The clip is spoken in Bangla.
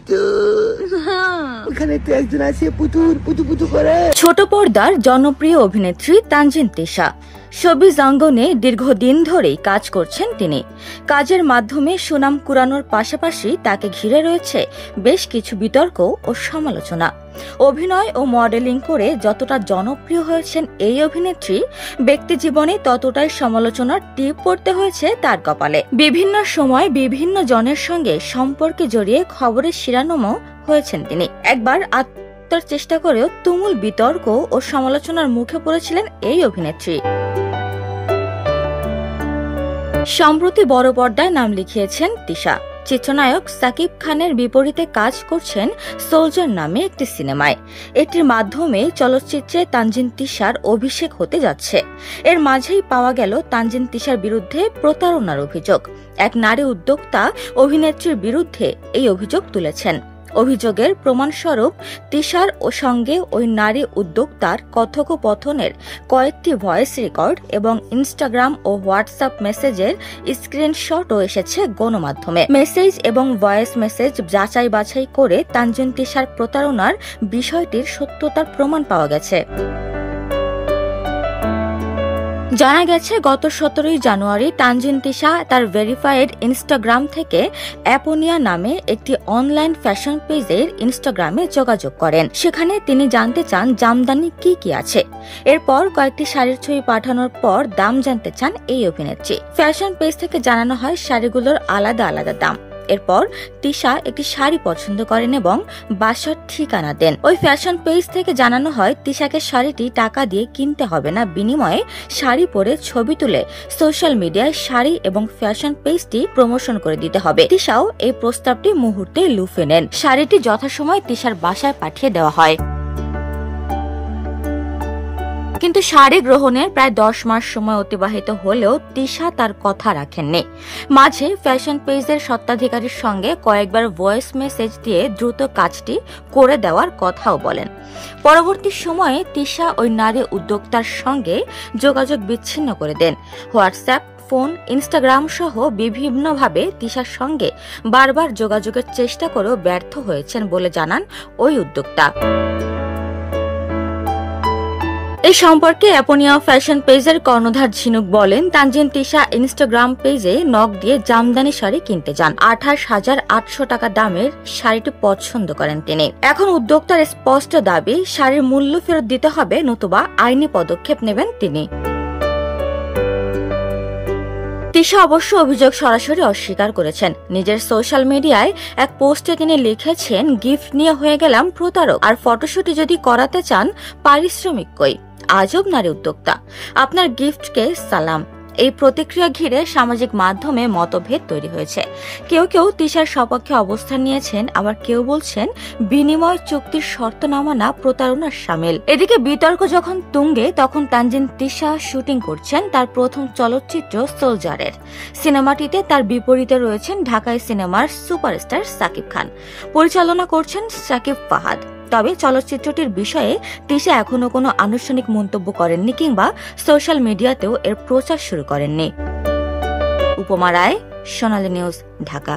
তো ওখানে তো একজন আছে পুতুর পুতু পুতু করে। ছোট পর্দার জনপ্রিয় অভিনেত্রী তানজিন তিশা শোবিজ অঙ্গনে দীর্ঘদিন ধরেই কাজ করছেন তিনি। কাজের মাধ্যমে সুনাম কুড়ানোর পাশাপাশি তাকে ঘিরে রয়েছে বেশ কিছু বিতর্ক ও সমালোচনা। অভিনয় ও মডেলিং করে যতটা জনপ্রিয় হয়েছেন এই অভিনেত্রী, ব্যক্তি জীবনে ততটাই সমালোচনার টিপ পড়তে হয়েছে তার কপালে। বিভিন্ন সময় বিভিন্ন জনের সঙ্গে সম্পর্কে জড়িয়ে খবরের শিরোনামও হয়েছেন তিনি। একবার আত্মহত্যার চেষ্টা করেও তুমুল বিতর্ক ও সমালোচনার মুখে পড়েছিলেন এই অভিনেত্রী। সম্প্রতি বড় পর্দায় নাম লিখিয়েছেন তিশা। চিত্রনায়ক সাকিব খানের বিপরীতে কাজ করছেন সোলজার নামে একটি সিনেমায়। এটির মাধ্যমে চলচ্চিত্রে তানজিন তিশার অভিষেক হতে যাচ্ছে। এর মাঝেই পাওয়া গেল তানজিন তিশার বিরুদ্ধে প্রতারণার অভিযোগ। এক নারী উদ্যোক্তা অভিনেত্রীর বিরুদ্ধে এই অভিযোগ তুলেছেন। অভিযোগের প্রমাণস্বরূপ তিশার সঙ্গে ওই নারী উদ্যোক্তার কথোপকথনের কয়েকটি ভয়েস রেকর্ড এবং ইনস্টাগ্রাম ও হোয়াটসঅ্যাপ মেসেজের স্ক্রিনশটও এসেছে গণমাধ্যমে। মেসেজ এবং ভয়েস মেসেজ যাচাই বাছাই করে তানজিন তিশার প্রতারণার বিষয়টির সত্যতার প্রমাণ পাওয়া গেছে। জানা গেছে গত 17 জানুয়ারি তানজিন তিশা তার ভেরিফাইড ইনস্টাগ্রাম থেকে অ্যাপোনিয়া নামে একটি অনলাইন ফ্যাশন পেজের ইনস্টাগ্রামে যোগাযোগ করেন। সেখানে তিনি জানতে চান জামদানি কি কি আছে। এরপর কয়েকটি শাড়ির ছবি পাঠানোর পর দাম জানতে চান এই অভিনেত্রী। ফ্যাশন পেজ থেকে জানানো হয় শাড়িগুলোর আলাদা আলাদা দাম। এরপর তিশা একটি শাড়ি পছন্দ করেন এবং বাসার ঠিকানা দেন। ওই ফ্যাশন পেজ থেকে জানানো হয় তিশাকে শাড়িটি টাকা দিয়ে কিনতে হবে না, বিনিময়ে শাড়ি পরে ছবি তুলে সোশ্যাল মিডিয়ায় শাড়ি এবং ফ্যাশন পেজটি প্রমোশন করে দিতে হবে। তিশাও এই প্রস্তাবটি মুহূর্তে লুফে নেন। শাড়িটি যথাসময়ে তিশার বাসায় পাঠিয়ে দেওয়া হয়। কিন্তু শাড়ি গ্রহণের প্রায় 10 মাস সময় অতিবাহিত হলেও তিশা তার কথা রাখেননি। মাঝে ফ্যাশন পেজের স্বত্বাধিকারীর সঙ্গে কয়েকবার ভয়েস মেসেজ দিয়ে দ্রুত কাজটি করে দেওয়ার কথাও বলেন। পরবর্তী সময়ে তিশা ওই নারী উদ্যোক্তার সঙ্গে যোগাযোগ বিচ্ছিন্ন করে দেন। হোয়াটসঅ্যাপ, ফোন, ইনস্টাগ্রাম সহ বিভিন্নভাবে তিশার সঙ্গে বারবার যোগাযোগের চেষ্টা করেও ব্যর্থ হয়েছেন বলে জানান ওই উদ্যোক্তা। এই সম্পর্কে অ্যাপোনিয়া ফ্যাশন পেজের কর্ণধার ঝিনুক বলেন, তানজিন তিশা ইনস্টাগ্রাম পেজে নক দিয়ে জামদানি শাড়ি কিনতে যান। 28,800 টাকা দামের শাড়িটি পছন্দ করেন তিনি। এখন উদ্যোক্তার স্পষ্ট দাবি, শাড়ির মূল্য ফেরত দিতে হবে, নতুবা আইনি পদক্ষেপ নেবেন তিনি। তিশা অবশ্য অভিযোগ সরাসরি অস্বীকার করেছেন। নিজের সোশ্যাল মিডিয়ায় এক পোস্টে তিনি লিখেছেন, গিফট নিয়ে হয়ে গেলাম প্রতারক, আর ফটোশুটে যদি করাতে চান পারিশ্রমিক কই। আজব নারী উদ্যোক্তা, আপনার গিফটকে সালাম। এই প্রতিক্রিয়া ঘিরে সামাজিক মাধ্যমে মতভেদ তৈরি হয়েছে। কেউ কেউ তিশার সপক্ষে অবস্থান নিয়েছেন, আবার কেউ বলছেন বিনিময় চুক্তির শর্ত না মানা প্রতারণার শামিল। এদিকে বিতর্ক যখন তুঙ্গে, তখন তানজিন তিশা শুটিং করছেন তার প্রথম চলচ্চিত্র সোলজারের। সিনেমাটিতে তার বিপরীতে রয়েছেন ঢাকাই সিনেমার সুপারস্টার সাকিব খান। পরিচালনা করছেন সাকিব ফাহাদ। তবে চলচ্চিত্রটির বিষয়ে তিশা এখনো কোনো আনুষ্ঠানিক মন্তব্য করেননি কিংবা সোশ্যাল মিডিয়াতেও এর প্রচার শুরু করেননি। উপমা রায়, সোনালী নিউজ, ঢাকা।